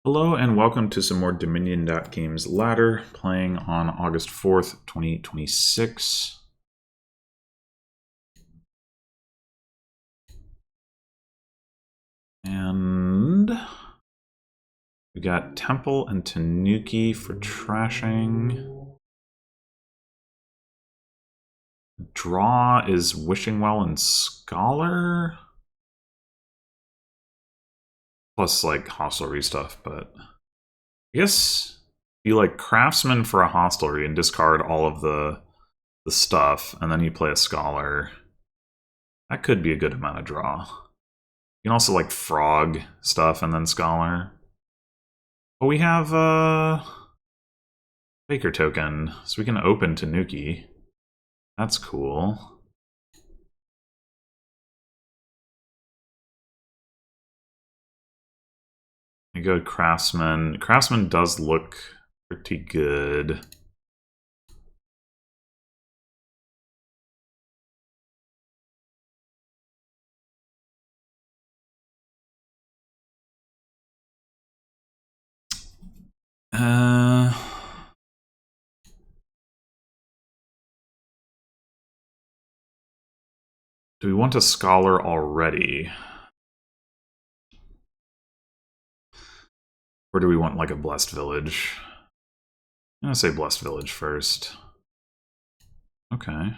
Hello and welcome to some more dominion.games ladder, playing on August 4th, 2026. And we got Temple and Tanuki for trashing. Draw is Wishing Well and Scholar. Plus like hostelry stuff, but I guess you like Craftsman for a hostelry and discard all of the stuff, and then you play a Scholar. That could be a good amount of draw. You can also like frog stuff and then scholar. But we have Baker token, so we can open Tanuki. That's cool. I go to Craftsman. Craftsman does look pretty good. Do we want a scholar already? Or do we want like a blessed village? I'm gonna say blessed village first. Okay.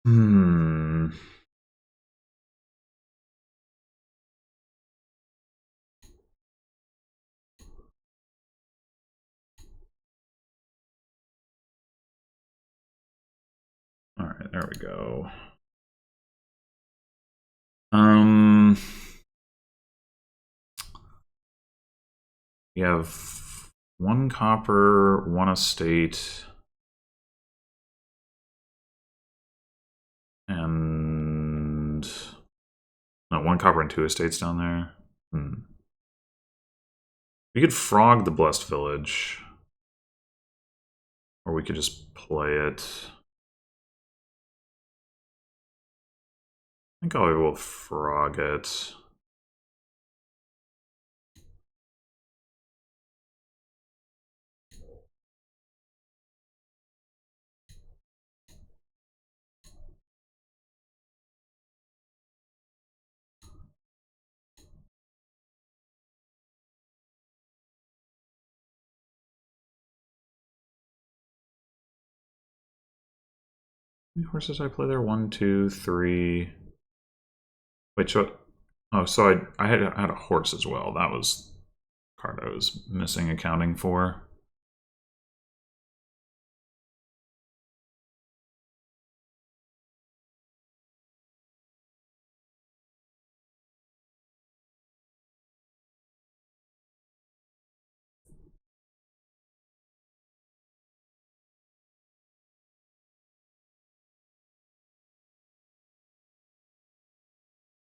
Hmm. Alright, there we go. We have 1 copper, 1 estate, and no, 1 copper and 2 estates down there. We could frog the Blessed Village, or we could just play it. I think I will frog it. How many horses did I play there? 1, 2, 3. Wait, so oh, so I had a horse as well. That was the card I was missing accounting for.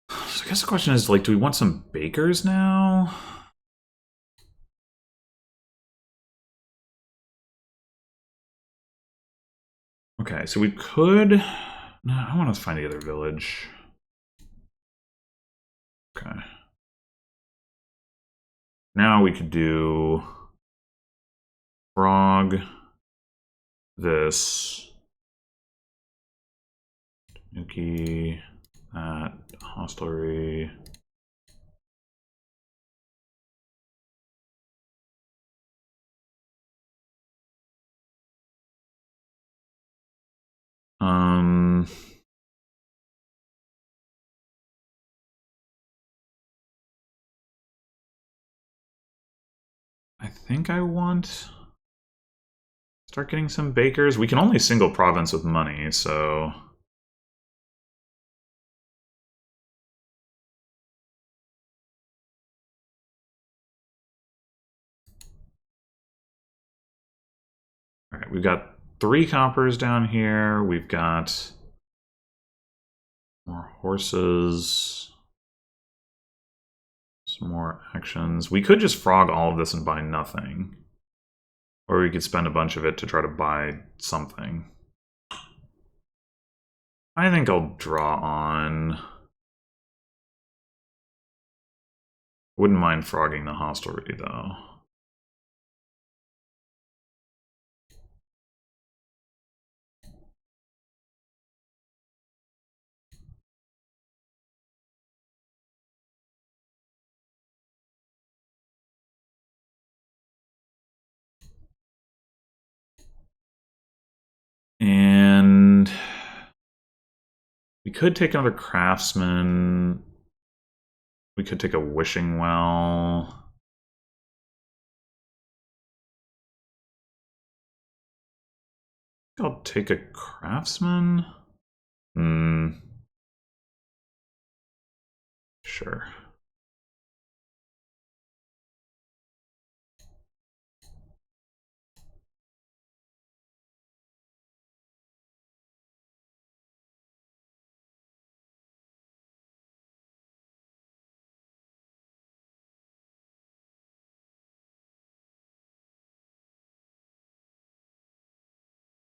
So I guess the question is, like, do we want some bakers now? Okay, so we could... No, I want to find the other village. Okay. Now we could do... frog... this... Tanuki... that... hostelry... I think I want... Start getting some bakers. We can only single province with money, so... Alright, we've got 3 coppers down here. We've got more horses. Some more actions. We could just frog all of this and buy nothing. Or we could spend a bunch of it to try to buy something. I think I'll draw on... Wouldn't mind frogging the hostelry, though. And... we could take another craftsman. We could take a wishing well. I'll take a craftsman. Sure.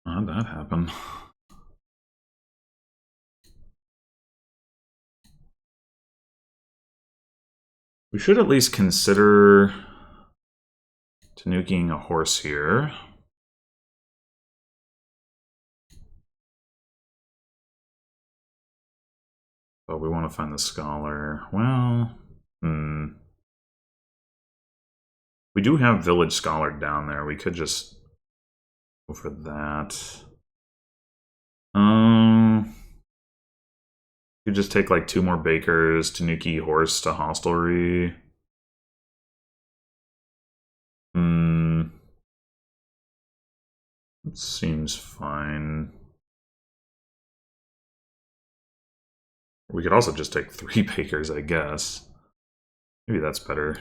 How'd that happen? We should at least consider tanuking a horse here. But we want to find the scholar. Well, we do have village scholar down there. We could just go for that. You just take like 2 more bakers, tanuki horse to hostelry. It seems fine. We could also just take 3 bakers, I guess. Maybe that's better.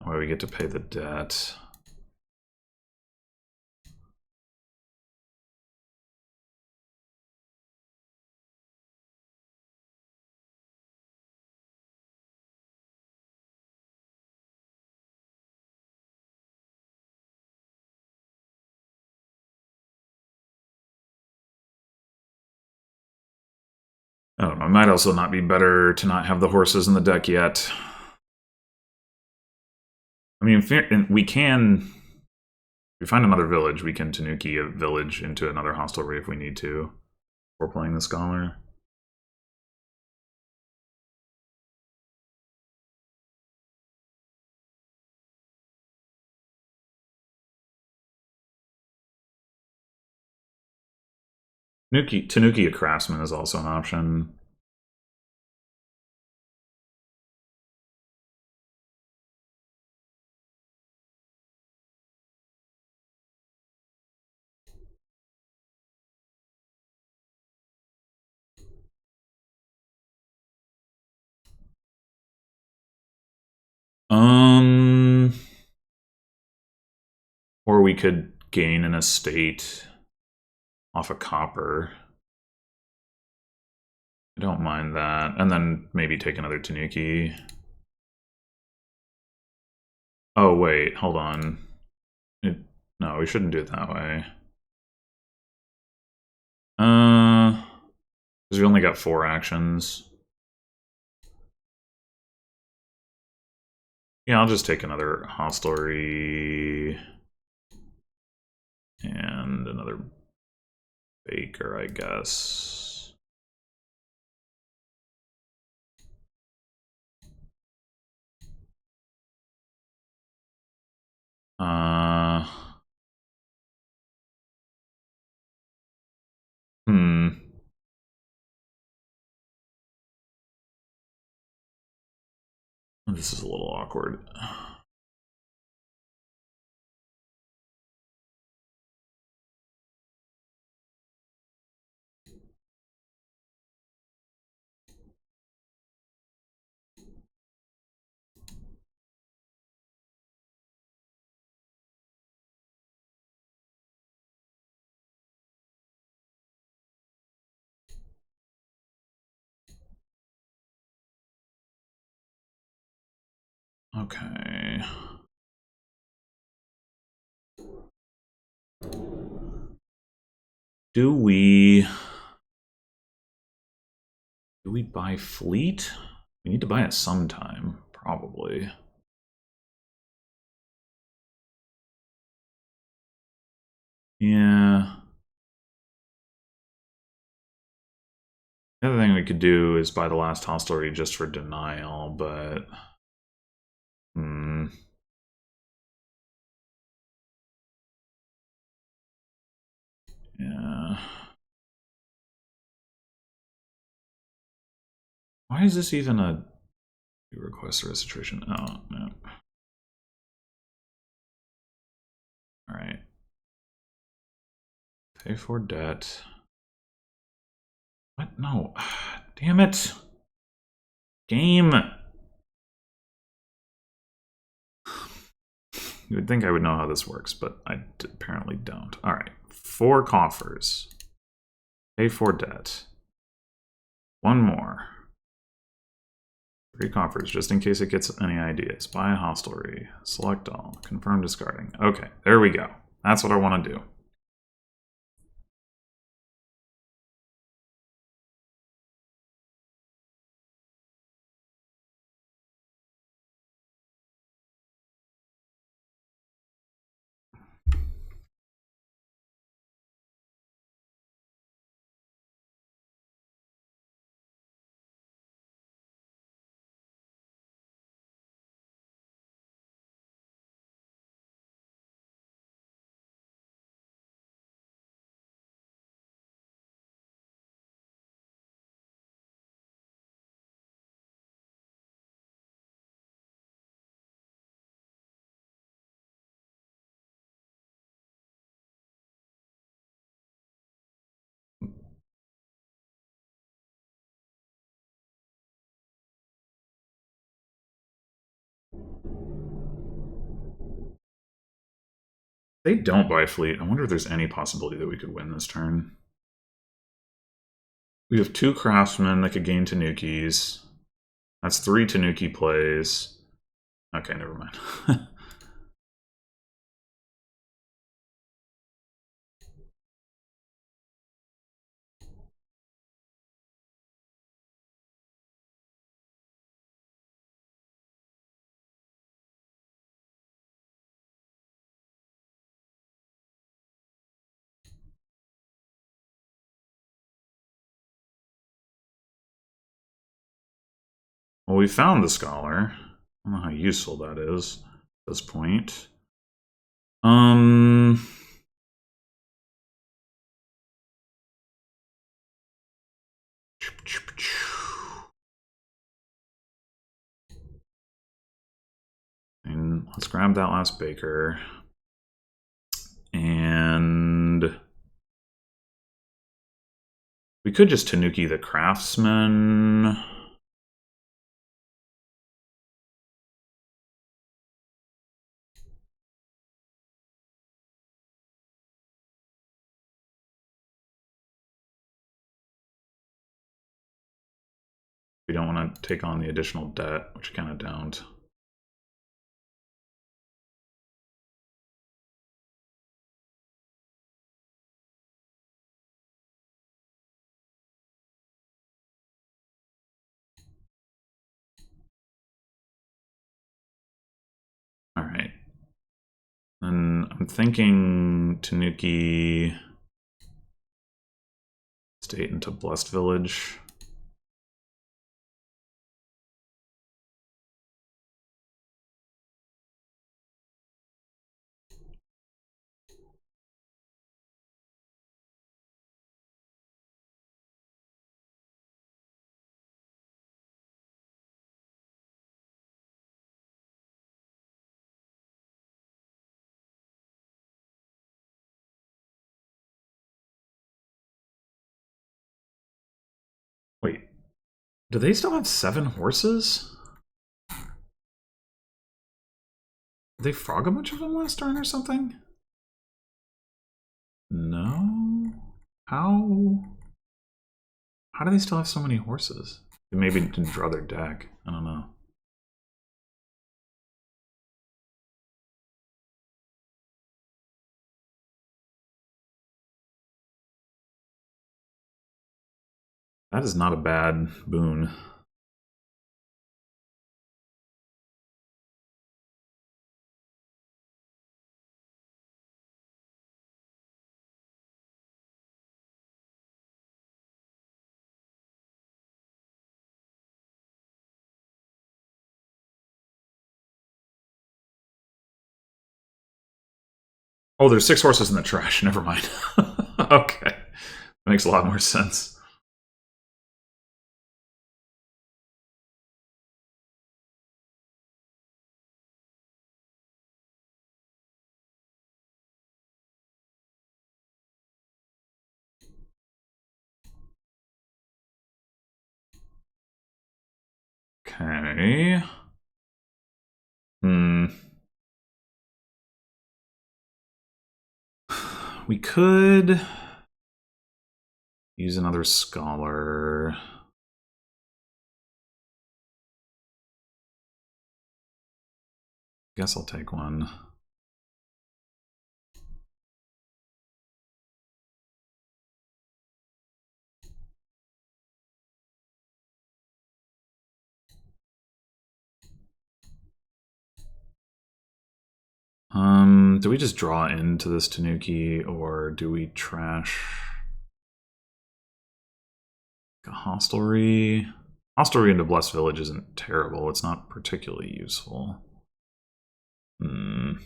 Why we get to pay the debt. I don't know, it might also not be better to not have the horses in the deck yet. I mean, we can... If we find another village, we can tanuki a village into another hostelry if we need to. We're playing the scholar. Tanuki a craftsman is also an option. Or we could gain an estate off a copper. I don't mind that. And then maybe take another tanuki. Oh, wait, hold on. No, we shouldn't do it that way. Because we only got 4 actions. Yeah, I'll just take another hostelry. And another baker, I guess. This is a little awkward. Okay. Do we buy fleet? We need to buy it sometime, probably. Yeah. The other thing we could do is buy the last hostelry just for denial, but yeah. Why is this even a request restitution? Oh, no. Alright. Pay for debt. What? No. Damn it. Game. You would think I would know how this works, but I apparently don't. Alright. 4 coffers. Pay for debt. 1 more. 3 coffers, just in case it gets any ideas. Buy a hostelry. Select all. Confirm discarding. Okay, there we go. That's what I want to do. They don't buy fleet. I wonder if there's any possibility that we could win this turn. We have 2 craftsmen that could gain Tanukis. That's 3 Tanuki plays. Okay, never mind. Well, we found the scholar. I don't know how useful that is at this point. And let's grab that last baker. And we could just Tanuki the craftsman. We don't want to take on the additional debt, which kind of don't. All right. And I'm thinking Tanuki state into Blessed Village. Wait, do they still have 7 horses? Did they frog a bunch of them last turn or something? No? How? How do they still have so many horses? They maybe didn't draw their deck. I don't know. That is not a bad boon. Oh, there's 6 horses in the trash. Never mind. Okay. That makes a lot more sense. Okay. We could use another scholar. Guess I'll take one. Do we just draw into this Tanuki, or do we trash a hostelry? Hostelry into Blessed Village isn't terrible. It's not particularly useful. We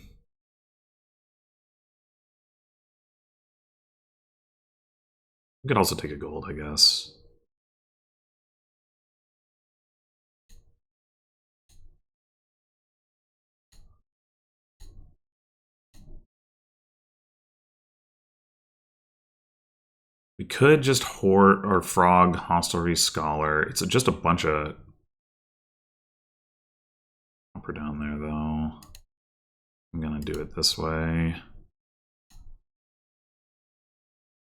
could also take a gold, I guess. We could just hoard or frog hostelry scholar. It's just a bunch of upper down there, though. I'm gonna do it this way.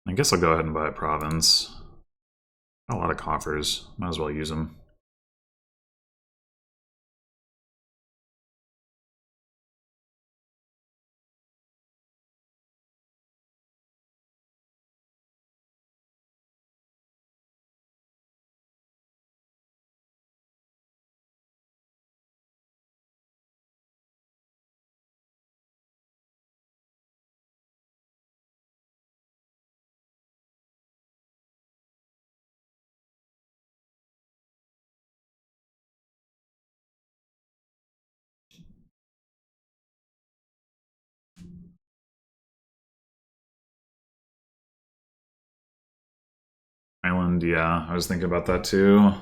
I guess I'll go ahead and buy a province. Got a lot of coffers. Might as well use them. Island, yeah, I was thinking about that too.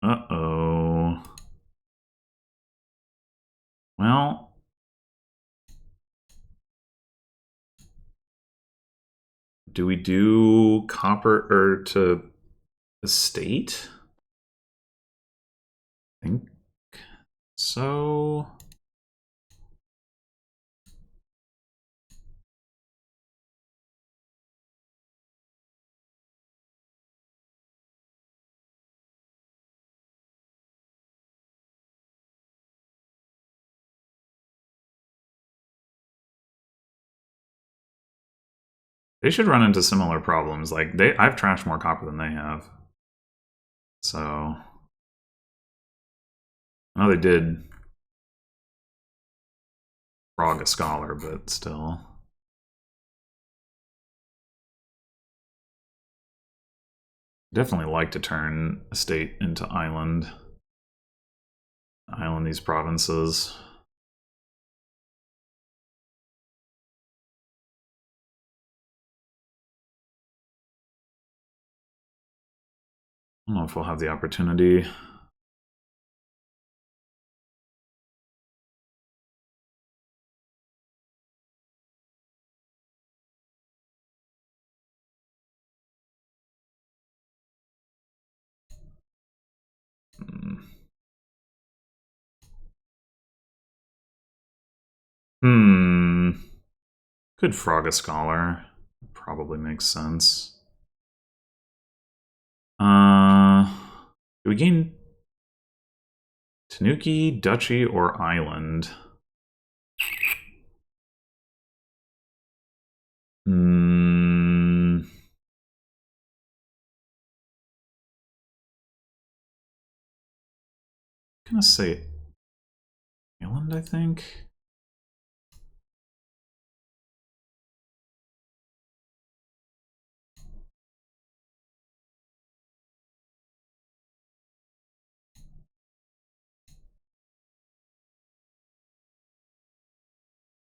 Uh-oh. Well, do we do copper or to estate? I think so. They should run into similar problems. Like I've trashed more copper than they have. So I know they did frog a scholar, but still. Definitely like to turn estate into island. Island these provinces. I don't know if we'll have the opportunity. Hmm. Could frog a scholar. Probably makes sense. Do we gain Tanuki, Duchy, or Island? Hmm. I'm gonna say Island, I think.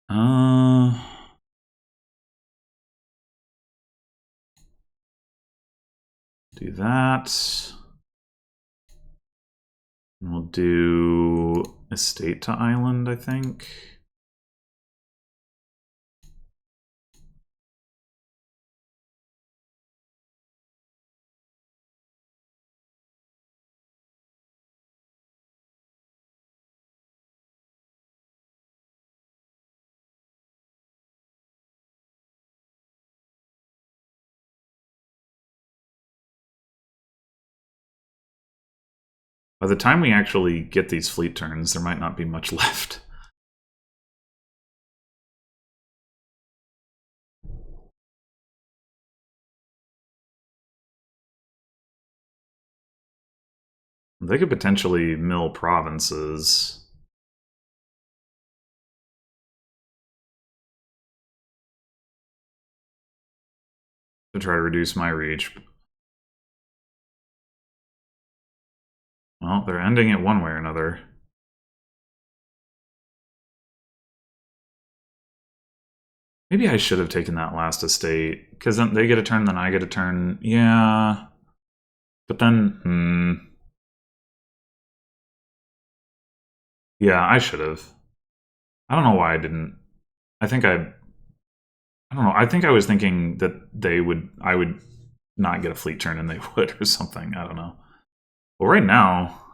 Uh, do that. We'll do Estate to Island, I think. By the time we actually get these fleet turns, there might not be much left. They could potentially mill provinces. To try to reduce my reach. Well, they're ending it one way or another. Maybe I should have taken that last estate, because then they get a turn, then I get a turn. Yeah. But then, yeah, I should have. I don't know why I didn't. I think I don't know. I think I was thinking that I would not get a fleet turn and they would or something. I don't know. But right now,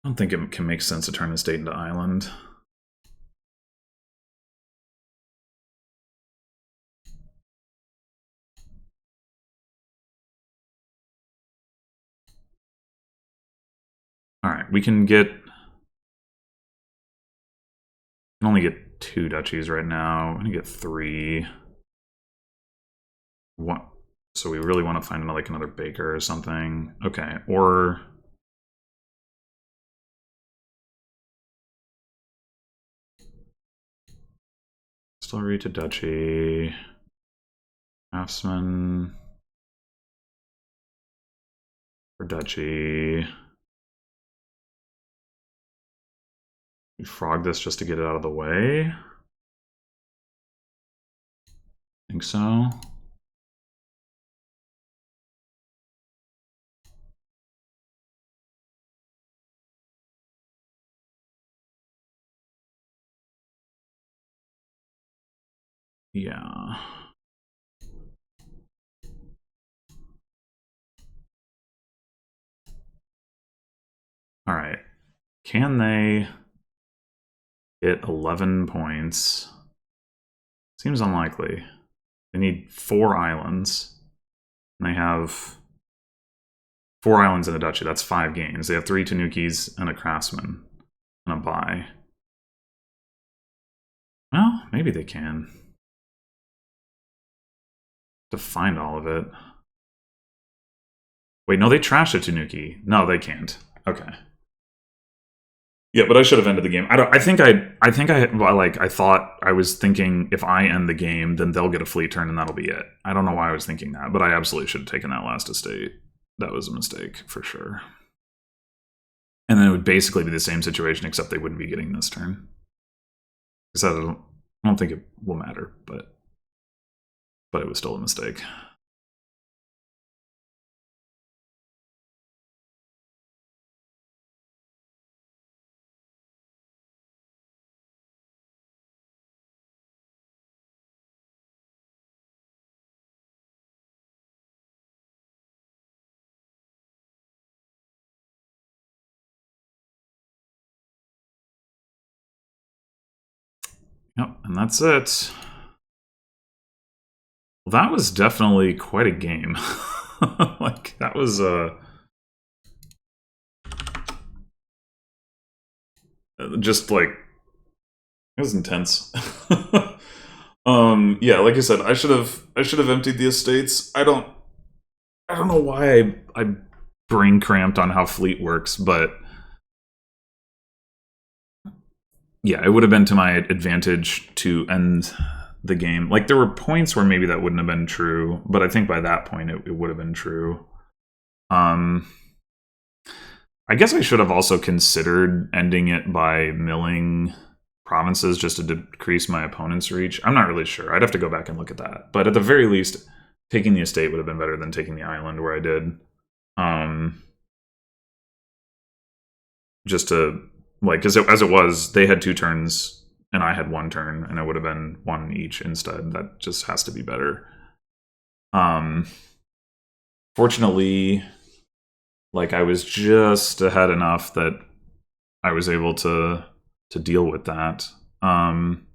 I don't think it can make sense to turn the state into island. All right, we can only get 2 duchies right now. I'm gonna get 3. What? So we really want to find another baker or something. Okay, or Distillery to duchy. Craftsman for duchy. We frog this just to get it out of the way. I think so. Yeah. All right. Can they get 11 points? Seems unlikely. They need 4 islands. And they have 4 islands and a duchy. That's 5 games. They have 3 Tanukis and a craftsman and a buy. Well, maybe they can. To find all of it. Wait, no, they trashed a Tanuki. No, they can't. Okay. Yeah, but I should have ended the game. I thought I was thinking if I end the game, then they'll get a fleet turn and that'll be it. I don't know why I was thinking that, but I absolutely should have taken that last estate. That was a mistake for sure. And then it would basically be the same situation, except they wouldn't be getting this turn. Because I don't think it will matter, but but it was still a mistake. Yep, and that's it. Well, that was definitely quite a game. Like, that was just like, it was intense. Yeah, like I said, I should have emptied the estates. I don't know why I brain cramped on how fleet works, but yeah, it would have been to my advantage to end the game. Like, there were points where maybe that wouldn't have been true, but I think by that point it would have been true. I guess I should have also considered ending it by milling provinces just to decrease my opponent's reach. I'm not really sure. I'd have to go back and look at that. But at the very least, taking the estate would have been better than taking the island where I did. Just to, like, as it was, they had 2 turns and I had 1 turn, and it would have been 1 each instead. That just has to be better. Fortunately, like, I was just ahead enough that I was able to deal with that. I'm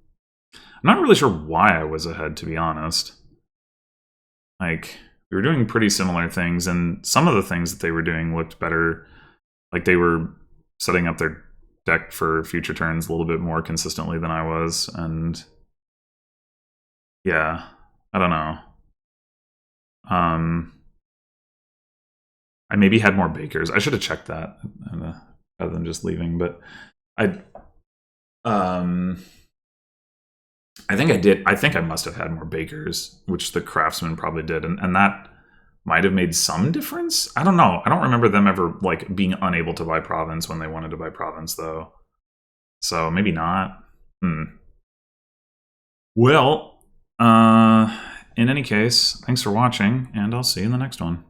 not really sure why I was ahead, to be honest. Like, we were doing pretty similar things, and some of the things that they were doing looked better. Like, they were setting up their deck for future turns a little bit more consistently than I was, and yeah, I don't know. I maybe had more bakers. I should have checked that rather than just leaving, but I think I did. I think I must have had more bakers, which the craftsman probably did, and that might have made some difference. I don't know. I don't remember them ever like being unable to buy province when they wanted to buy province, though. So maybe not. Well, in any case, thanks for watching, and I'll see you in the next one.